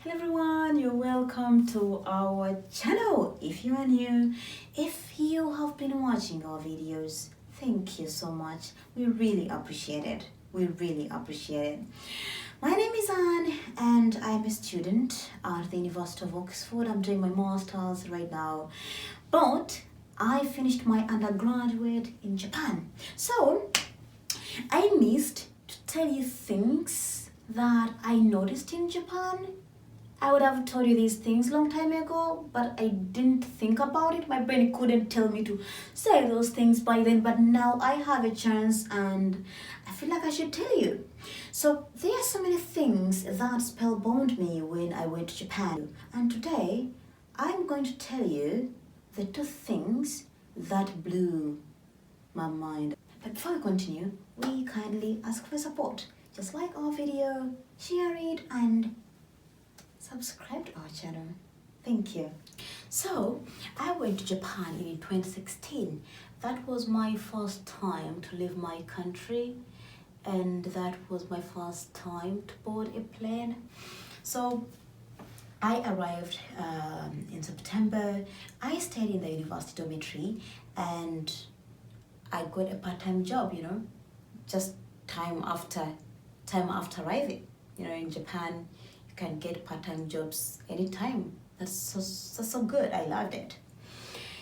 Hello everyone, you're welcome to our channel. If you are new, if you have been watching our videos, thank you so much. We really appreciate it. We really appreciate it. My name is Anne and I'm a student at the University of Oxford. I'm doing my master's right now, but I finished my undergraduate in Japan. So I missed to tell you things that I noticed in Japan. I would have told you these things long time ago, but I didn't think about it. My brain couldn't tell me to say those things by then, but now I have a chance and I feel like I should tell you. So there are so many things that spellbound me when I went to Japan. And today I'm going to tell you the two things that blew my mind. But before we continue, we kindly ask for support. Just like our video, share it and subscribe to our channel. Thank you. So I went to Japan in 2016. That was my first time to leave my country, and that was my first time to board a plane. So I arrived in September. I stayed in the university dormitory and I got a part-time job, just time after arriving. In Japan you can get part-time jobs anytime. That's so good. I loved it.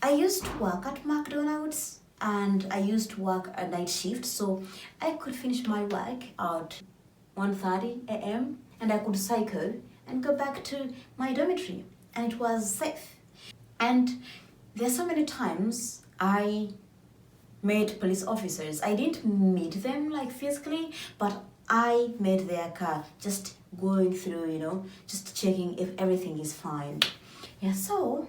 I used to work at McDonald's and I used to work a night shift, so I could finish my work at 1:30 a.m. and I could cycle and go back to my dormitory, and it was safe. And there's so many times I met police officers. I didn't meet them like physically, but I met their car, just going through, just checking if everything is fine. Yeah, so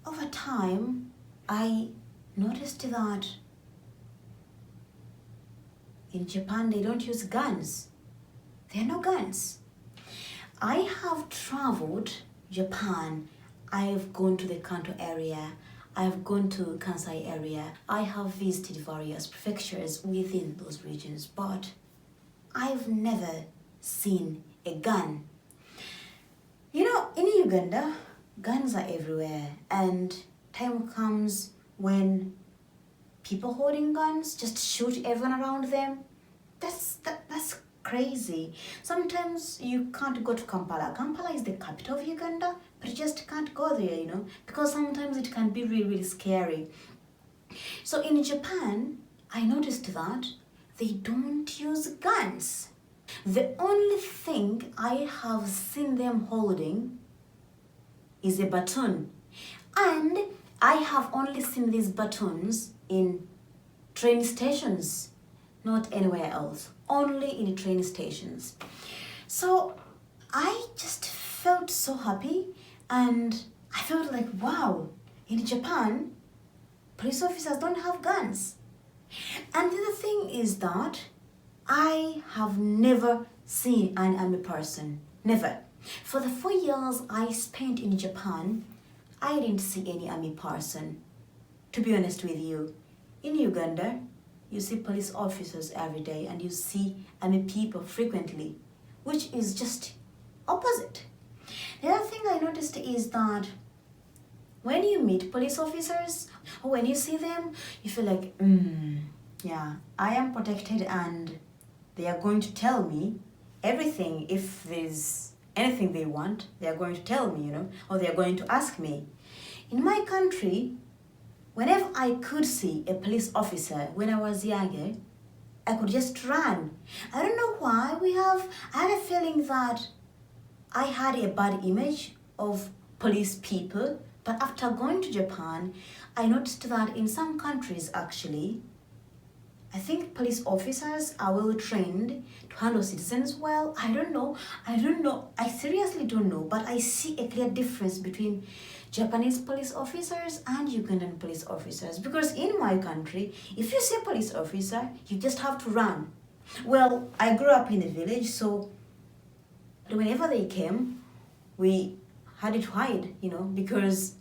over time, I noticed that in Japan, they don't use guns. There are no guns. I have traveled Japan. I've gone to the Kanto area. I've gone to Kansai area. I have visited various prefectures within those regions, but I've never seen a gun. In Uganda, guns are everywhere, and time comes when people holding guns just shoot everyone around them. That's crazy. Sometimes you can't go to Kampala. Kampala is the capital of Uganda, but you just can't go there, because sometimes it can be really, really scary. So in Japan, I noticed that they don't use guns. The only thing I have seen them holding is a baton. And I have only seen these batons in train stations, not anywhere else, only in train stations. So I just felt so happy and I felt like, wow, in Japan, police officers don't have guns. And the other thing is that I have never seen an army person. Never. For the 4 years I spent in Japan, I didn't see any army person. To be honest with you, in Uganda, you see police officers every day and you see army people frequently, which is just opposite. The other thing I noticed is that when you meet police officers or when you see them, you feel like, yeah, I am protected and they are going to tell me everything. If there's anything they want, they are going to tell me, or they are going to ask me. In my country, whenever I could see a police officer when I was younger, I could just run. I don't know why I had a feeling that I had a bad image of police people, but after going to Japan, I noticed that in some countries actually, I think police officers are well trained to handle citizens well. I don't know. I seriously don't know, but I see a clear difference between Japanese police officers and Ugandan police officers. Because in my country, if you see a police officer, you just have to run. Well, I grew up in a village, so whenever they came, we had to hide, because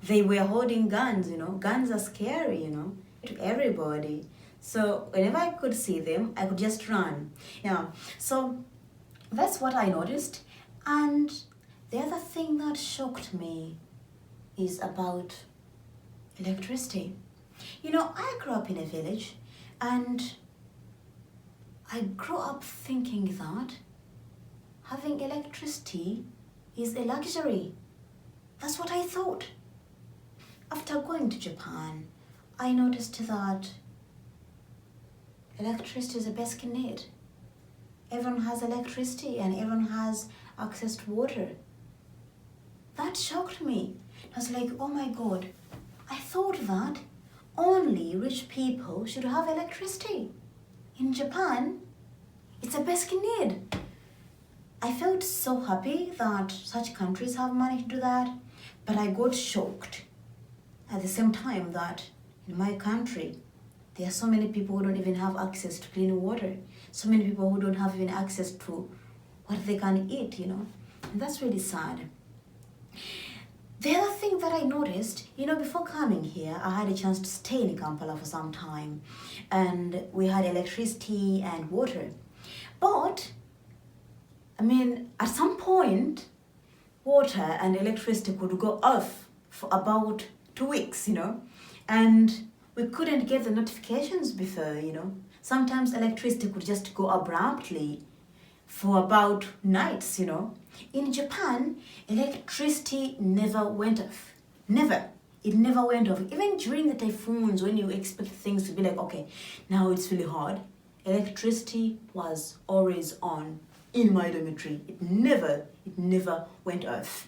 they were holding guns, Guns are scary, to everybody. So whenever I could see them, I could just run. So that's what I noticed. And The other thing that shocked me is about electricity. You know, I grew up in a village and I grew up thinking that having electricity is a luxury. That's what I thought. After going to Japan, I noticed that electricity is a basic need. Everyone has electricity and everyone has access to water. That shocked me. I was like, oh my God, I thought that only rich people should have electricity. In Japan, it's a basic need. I felt so happy that such countries have managed to do that, but I got shocked at the same time that in my country, there are so many people who don't even have access to clean water. So many people who don't have even access to what they can eat, And that's really sad. The other thing that I noticed, before coming here, I had a chance to stay in Kampala for some time. And we had electricity and water. But, at some point, water and electricity could go off for about 2 weeks, And we couldn't get the notifications before, Sometimes electricity could just go abruptly for about nights, In Japan, electricity never went off. Never. It never went off. Even during the typhoons, when you expect things to be like, okay, now it's really hard, electricity was always on in my dormitory. It never went off.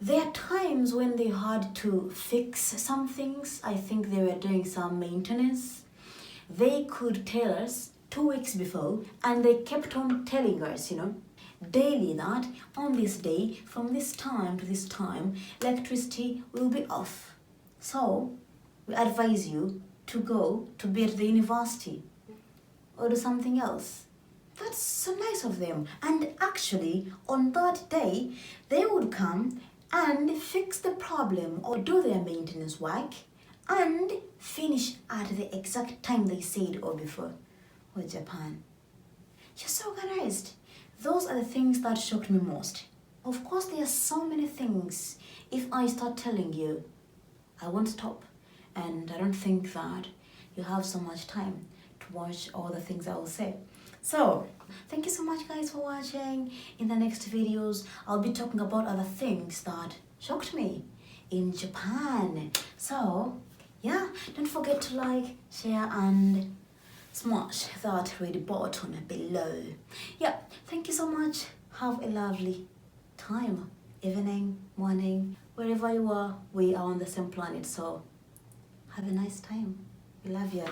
There are times when they had to fix some things. I think they were doing some maintenance. They could tell us 2 weeks before, and they kept on telling us, daily that on this day, from this time to this time, electricity will be off. So, we advise you to go to be at the university or do something else. That's so nice of them. And actually, on that day, they would come and fix the problem or do their maintenance work and finish at the exact time they said or before. Or Japan. Just so organized. Those are the things that shocked me most. Of course, there are so many things. If I start telling you, I won't stop. And I don't think that you have so much time to watch all the things I will say. So, thank you so much guys for watching. In the next videos, I'll be talking about other things that shocked me in Japan. So, yeah, don't forget to like, share, and smash that red button below. Yeah, thank you so much. Have a lovely time, evening, morning, wherever you are. We are on the same planet, so have a nice time. We love you.